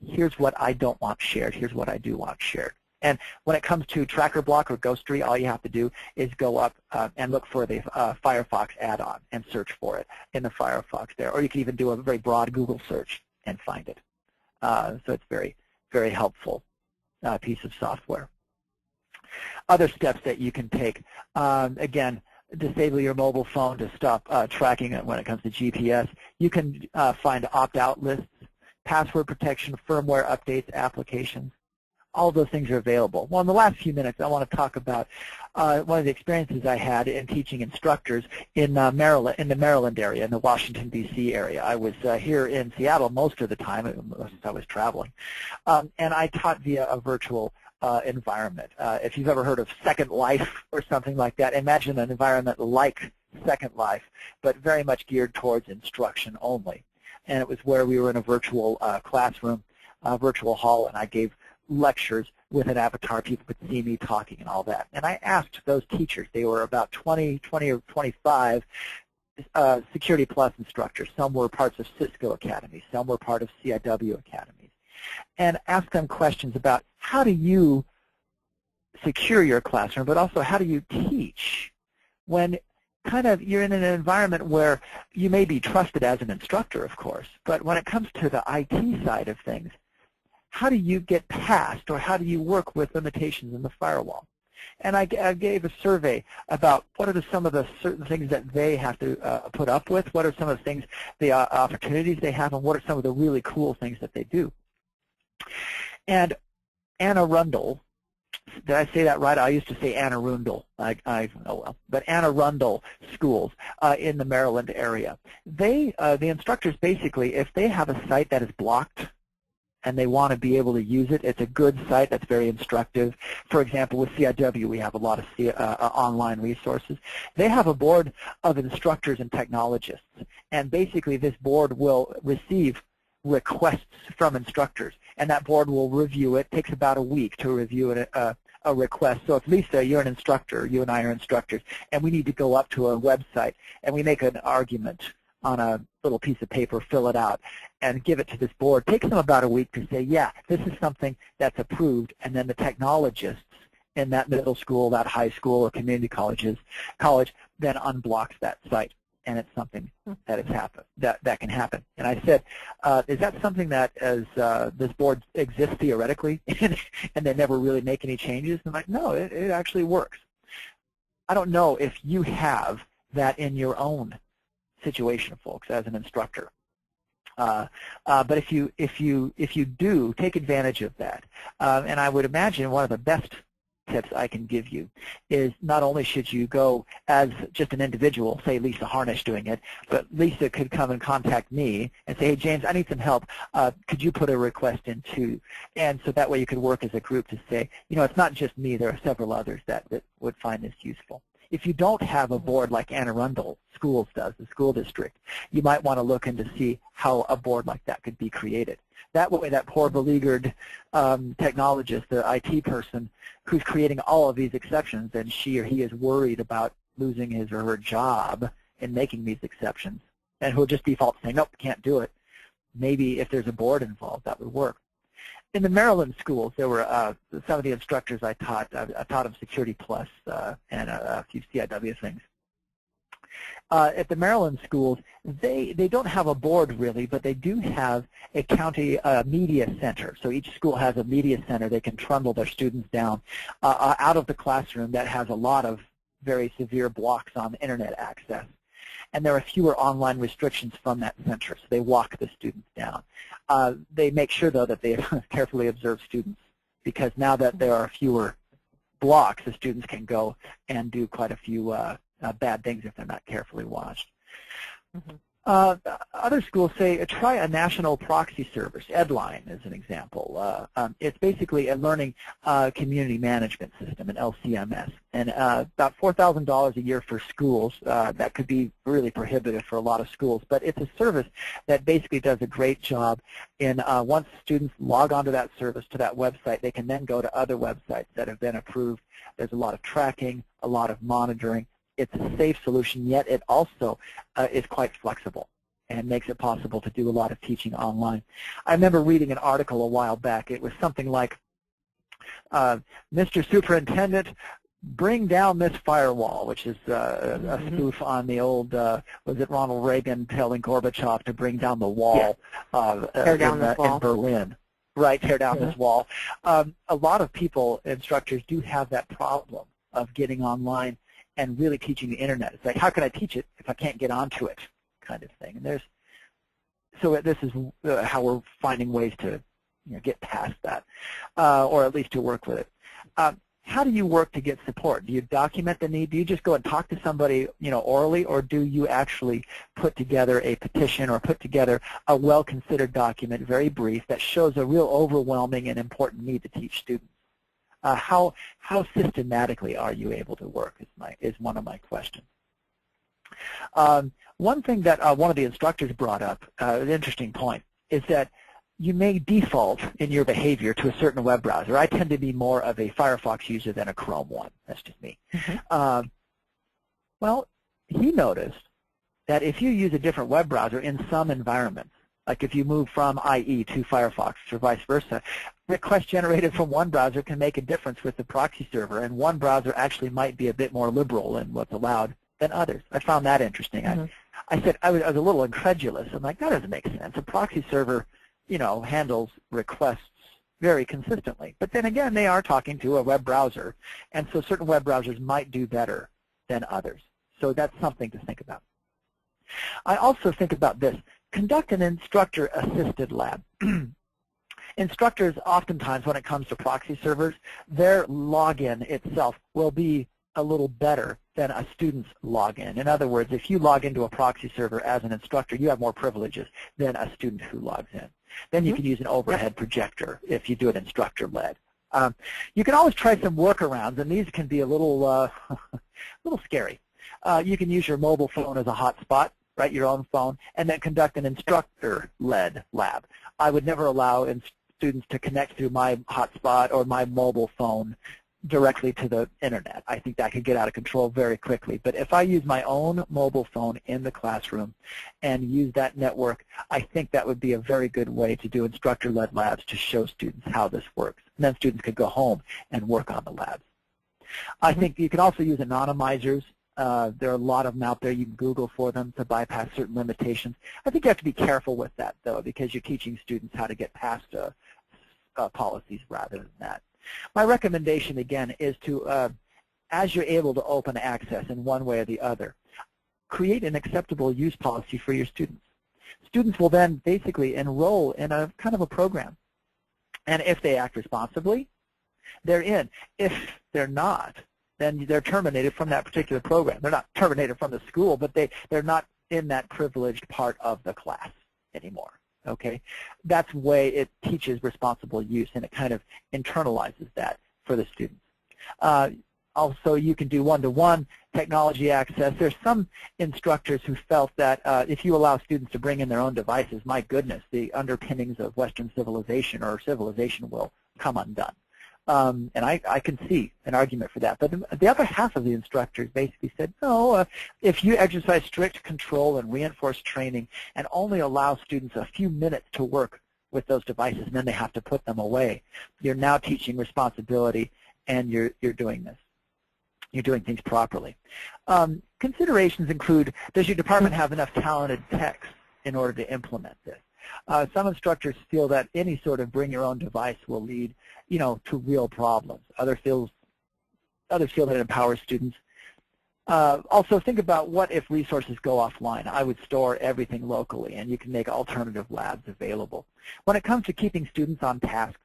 here's what I don't want shared, here's what I do want shared. And when it comes to Tracker Block or Ghostery, all you have to do is go up and look for the Firefox add-on and search for it in the Firefox there. Or you can even do a very broad Google search and find it. So it's very, very helpful piece of software. Other steps that you can take, again, disable your mobile phone to stop tracking it when it comes to GPS. You can find opt-out lists, password protection, firmware updates, applications. All of those things are available. Well, in the last few minutes, I want to talk about one of the experiences I had in teaching instructors in Maryland, in the Maryland area, in the Washington, D.C. area. I was here in Seattle most of the time, since I was traveling, and I taught via a virtual environment. If you've ever heard of Second Life or something like that, imagine an environment like Second Life, but very much geared towards instruction only. And it was where we were in a virtual classroom, virtual hall, and I gave lectures with an avatar. People could see me talking and all that. And I asked those teachers, they were about 20 or 25 Security Plus instructors. Some were parts of Cisco academies, some were part of CIW academies, and asked them questions about how do you secure your classroom, but also how do you teach when kind of you're in an environment where you may be trusted as an instructor, of course, but when it comes to the IT side of things, how do you get past, or how do you work with limitations in the firewall? And I gave a survey about what are some of the certain things that they have to put up with, what are some of the things, the opportunities they have, and what are some of the really cool things that they do. And Anna Rundle, did I say that right? I used to say Anna Rundle. Oh well. But Anna Rundle schools in the Maryland area. They, the instructors basically, if they have a site that is blocked and they want to be able to use it, it's a good site that's very instructive. For example, with CIW, we have a lot of online resources. They have a board of instructors and technologists, and basically this board will receive requests from instructors, and that board will review it. It takes about a week to review a request. So if Lisa, you're an instructor, you and I are instructors, and we need to go up to a website, and we make an argument on a little piece of paper, fill it out, and give it to this board. It takes them about a week to say, yeah, this is something that's approved, and then the technologists in that middle school, that high school, or community college then unblocks that site. And it's something that has happened, that can happen. And I said, is that something that as this board exists theoretically, and they never really make any changes? And I'm like, no, it actually works. I don't know if you have that in your own situation, folks, as an instructor. But if you do, take advantage of that. And I would imagine one of the best tips I can give you is not only should you go as just an individual, say Lisa Harnish doing it, but Lisa could come and contact me and say, hey James, I need some help. Could you put a request into? And so that way you could work as a group to say, you know, it's not just me, there are several others that would find this useful. If you don't have a board like Anne Arundel Schools does, the school district, you might want to look into see how a board like that could be created. That way that poor beleaguered technologist, the IT person who's creating all of these exceptions, and she or he is worried about losing his or her job in making these exceptions, and who'll just default saying, nope, can't do it. Maybe if there's a board involved, that would work. In the Maryland schools, there were some of the instructors I taught them Security Plus and a few CIW things. At the Maryland schools, they don't have a board really, but they do have a county media center. So each school has a media center. They can trundle their students down out of the classroom that has a lot of very severe blocks on internet access. And there are fewer online restrictions from that center, so they walk the students down. They make sure, though, that they carefully observe students, because now that there are fewer blocks, the students can go and do quite a few bad things if they're not carefully watched. Mm-hmm. Other schools say try a national proxy service. Edline is an example. It's basically a learning community management system, an LCMS, and about $4,000 a year for schools. That could be really prohibitive for a lot of schools, but it's a service that basically does a great job in once students log onto that service, to that website, they can then go to other websites that have been approved. There's a lot of tracking, a lot of monitoring. It's a safe solution, yet it also is quite flexible and makes it possible to do a lot of teaching online. I remember reading an article a while back. It was something like Mr. Superintendent, bring down this firewall, which is a spoof on the old, was it Ronald Reagan telling Gorbachev to bring down the wall, tear down this wall in Berlin. Right, tear down this wall. A lot of people, instructors, do have that problem of getting online and really teaching the internet. It's like, how can I teach it if I can't get onto it, kind of thing. And so this is how we're finding ways to get past that, or at least to work with it. How do you work to get support? Do you document the need? Do you just go and talk to somebody, orally, or do you actually put together a petition or put together a well-considered document, very brief, that shows a real overwhelming and important need to teach students? How systematically are you able to work is one of my questions. One thing that one of the instructors brought up, an interesting point, is that you may default in your behavior to a certain web browser. I tend to be more of a Firefox user than a Chrome one. That's just me. Well, he noticed that if you use a different web browser in some environments, like if you move from IE to Firefox or vice versa, requests generated from one browser can make a difference with the proxy server, and one browser actually might be a bit more liberal in what's allowed than others. I found that interesting. I said I was a little incredulous. I'm like, that doesn't make sense. A proxy server handles requests very consistently. But then again, they are talking to a web browser, and so certain web browsers might do better than others. So that's something to think about. I also think about this. Conduct an instructor-assisted lab. Instructors, oftentimes, when it comes to proxy servers, their login itself will be a little better than a student's login. In other words, if you log into a proxy server as an instructor, you have more privileges than a student who logs in. Then you can use an overhead projector if you do it instructor-led. You can always try some workarounds, and these can be a little, little scary. You can use your mobile phone as a hotspot, right, your own phone, and then conduct an instructor-led lab. I would never allow students to connect through my hotspot or my mobile phone directly to the internet. I think that could get out of control very quickly. But if I use my own mobile phone in the classroom and use that network, I think that would be a very good way to do instructor-led labs to show students how this works. And then students could go home and work on the labs. I think you can also use anonymizers. There are a lot of them out there. You can Google for them to bypass certain limitations. I think you have to be careful with that, though, because you're teaching students how to get past policies rather than that. My recommendation, again, is to, as you're able to open access in one way or the other, create an acceptable use policy for your students. Students will then basically enroll in a kind of a program. And if they act responsibly, they're in. If they're not, then they're terminated from that particular program. They're not terminated from the school, but they're not in that privileged part of the class anymore. Okay, that's the way it teaches responsible use, and it kind of internalizes that for the students. Also, you can do one-to-one technology access. There's some instructors who felt that if you allow students to bring in their own devices, my goodness, the underpinnings of Western civilization or civilization will come undone. And I can see an argument for that. But the other half of the instructors basically said, no, if you exercise strict control and reinforce training and only allow students a few minutes to work with those devices and then they have to put them away, you're now teaching responsibility and you're doing this. You're doing things properly. Considerations include, does your department have enough talented techs in order to implement this? Some instructors feel that any sort of bring your own device will lead, to real problems. Others feel that it empowers students. Also think about what if resources go offline. I would store everything locally, and you can make alternative labs available. When it comes to keeping students on task,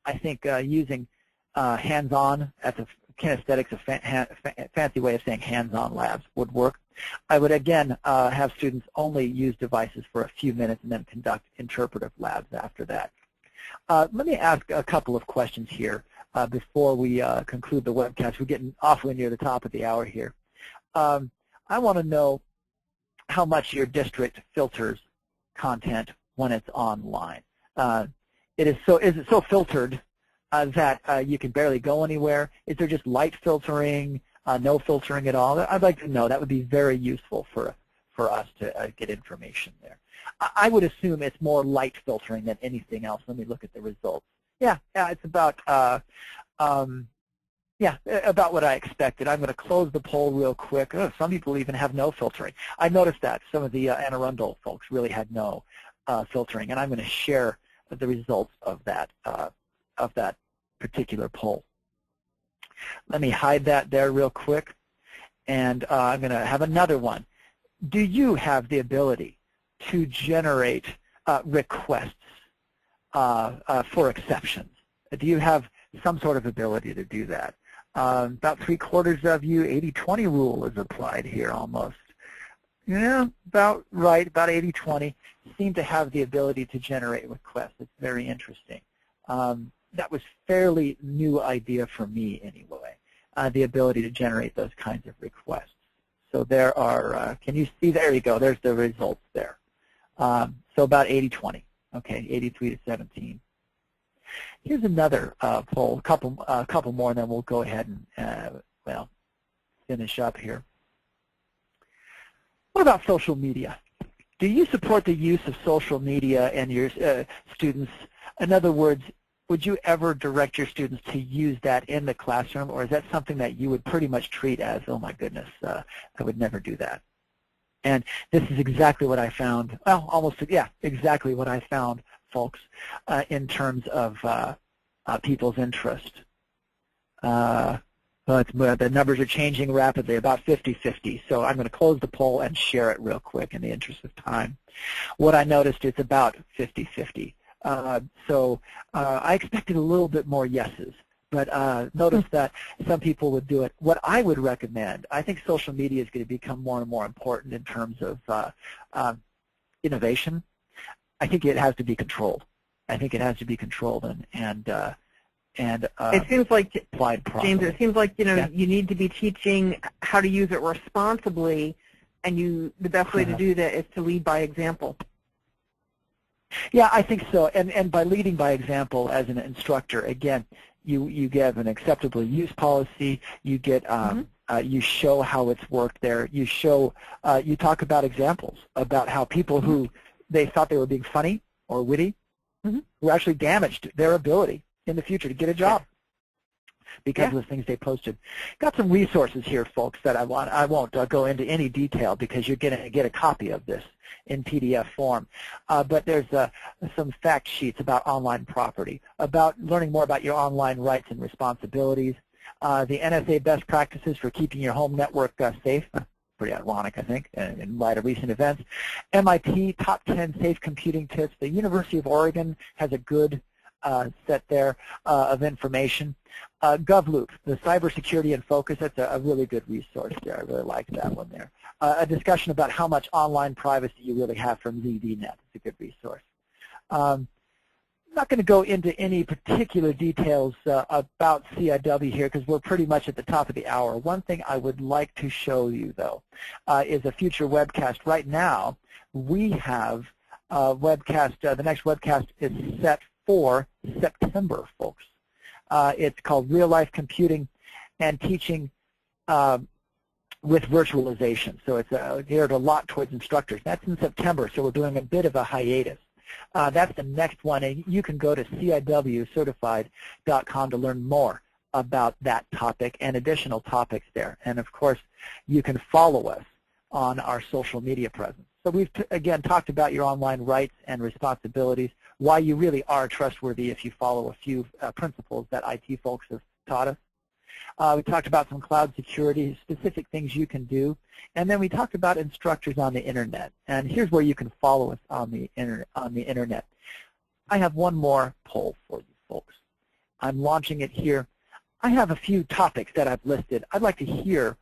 I think using hands-on, that's a kinesthetics, a fancy way of saying hands-on labs would work. I would, again, have students only use devices for a few minutes and then conduct interpretive labs after that. Let me ask a couple of questions here before we conclude the webcast. We're getting awfully near the top of the hour here. I want to know how much your district filters content when it's online. Is it so filtered that you can barely go anywhere? Is there just light filtering, no filtering at all? I'd like to know. That would be very useful for us to get information there. I would assume it's more light filtering than anything else. Let me look at the results. Yeah, it's about yeah, about what I expected. I'm going to close the poll real quick. Oh, some people even have no filtering. I noticed that some of the Anne Arundel folks really had no filtering, and I'm going to share the results of that particular poll. Let me hide that there real quick, and I'm going to have another one. Do you have the ability to generate requests for exceptions? Do you have some sort of ability to do that? About 3/4 of you, 80-20 rule is applied here almost. Yeah, about right, about 80-20 seem to have the ability to generate requests. It's very interesting. That was fairly new idea for me anyway, the ability to generate those kinds of requests. So there are, can you see, there you go, there's the results there. So about 80-20, okay, 83-17. Here's another poll, a couple more, and then we'll go ahead and, well, finish up here. What about social media? Do you support the use of social media and your students? In other words, would you ever direct your students to use that in the classroom, or is that something that you would pretty much treat as, oh my goodness, I would never do that? And this is exactly what I found, well, almost, yeah, exactly what I found, folks, in terms of people's interest. But the numbers are changing rapidly, about 50-50. So I'm going to close the poll and share it real quick in the interest of time. What I noticed is about 50-50. So I expected a little bit more yeses, but notice that some people would do it. What I would recommend, I think social media is going to become more and more important in terms of innovation. I think it has to be controlled. I think it has to be controlled and it seems like, applied properly. James, it seems like, you know, yeah. you need to be teaching how to use it responsibly, and the best way to do that is to lead by example. Yeah, I think so. And by leading by example as an instructor, again, you give an acceptable use policy. You get you show how it's worked there. You show you talk about examples about how people who they thought they were being funny or witty who actually damaged their ability in the future to get a job because of the things they posted. Got some resources here, folks, that I won't go into any detail because you're going to get a copy of this in PDF form. But there's some fact sheets about online property, about learning more about your online rights and responsibilities, the NSA best practices for keeping your home network safe. Pretty ironic, I think, in light of recent events. MIT top 10 safe computing tips. The University of Oregon has a good set there of information. GovLoop, the cybersecurity in focus, that's a really good resource there. I really like that one there. A discussion about how much online privacy you really have from ZDNet. It's a good resource. I'm not going to go into any particular details about CIW here because we're pretty much at the top of the hour. One thing I would like to show you, though, is a future webcast. Right now, we have webcast. The next webcast is set for September, folks. It's called Real Life Computing and Teaching with Virtualization. So it's geared a lot towards instructors. That's in September, so we're doing a bit of a hiatus. That's the next one, and you can go to CIWcertified.com to learn more about that topic and additional topics there. And of course, you can follow us on our social media presence. So we've, again, talked about your online rights and responsibilities, why you really are trustworthy if you follow a few principles that IT folks have taught us. We talked about some cloud security, specific things you can do. And then we talked about instructors on the Internet. And here's where you can follow us on the Internet. I have one more poll for you folks. I'm launching it here. I have a few topics that I've listed. I'd like to hear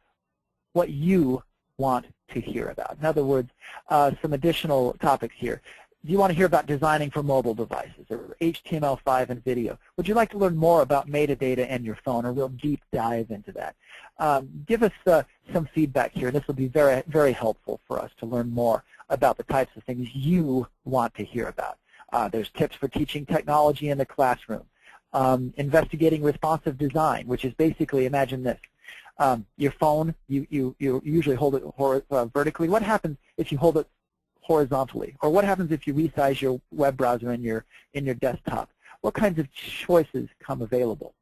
what you want to hear about. In other words, some additional topics here. Do you want to hear about designing for mobile devices or HTML5 and video? Would you like to learn more about metadata and your phone, a real deep dive into that? Give us some feedback here. This will be very, very helpful for us to learn more about the types of things you want to hear about. There's tips for teaching technology in the classroom, investigating responsive design, which is basically, imagine this. Your phone, you usually hold it vertically. What happens if you hold it horizontally? Or what happens if you resize your web browser in your desktop? What kinds of choices come available?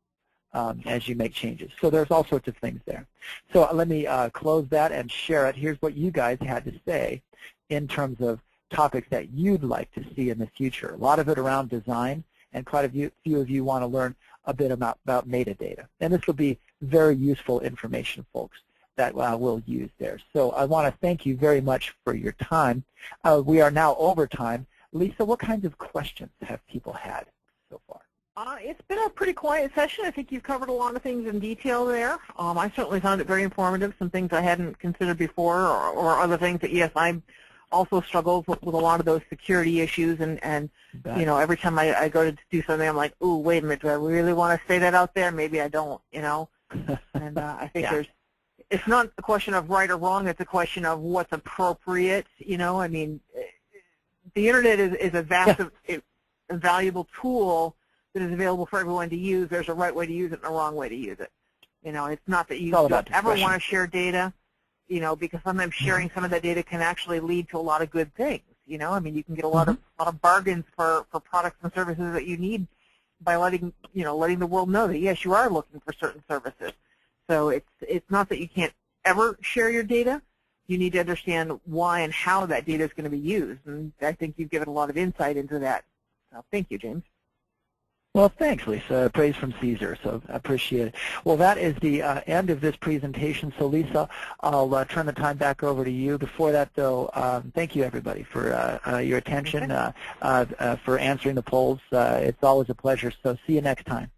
as you make changes. So there's all sorts of things there. So let me close that and share it. Here's what you guys had to say in terms of topics that you'd like to see in the future. A lot of it around design, and quite a few of you want to learn a bit about metadata. And this will be very useful information, folks, that we'll use there. So I want to thank you very much for your time. We are now over time. Lisa, what kinds of questions have people had so far? It's been a pretty quiet session. I think you've covered a lot of things in detail there. I certainly found it very informative, some things I hadn't considered before, or other things that, yes, I also struggle with a lot of those security issues, and you know, every time I go to do something, I'm like, ooh, wait a minute, do I really want to say that out there? Maybe I don't, you know. And I think it's not a question of right or wrong, it's a question of what's appropriate, you know. I mean, the Internet is a vast, a valuable tool that is available for everyone to use. There's a right way to use it and a wrong way to use it. You know, it's not that you don't ever want to share data, you know, because sometimes sharing some of that data can actually lead to a lot of good things. You know, I mean, you can get a lot of bargains for products and services that you need by letting the world know that, yes, you are looking for certain services. So it's not that you can't ever share your data. You need to understand why and how that data is going to be used, and I think you've given a lot of insight into that. So thank you, James. Well, thanks, Lisa. Praise from Caesar, so I appreciate it. Well, that is the end of this presentation. So, Lisa, I'll turn the time back over to you. Before that, though, thank you, everybody, for your attention, for answering the polls. It's always a pleasure, so see you next time.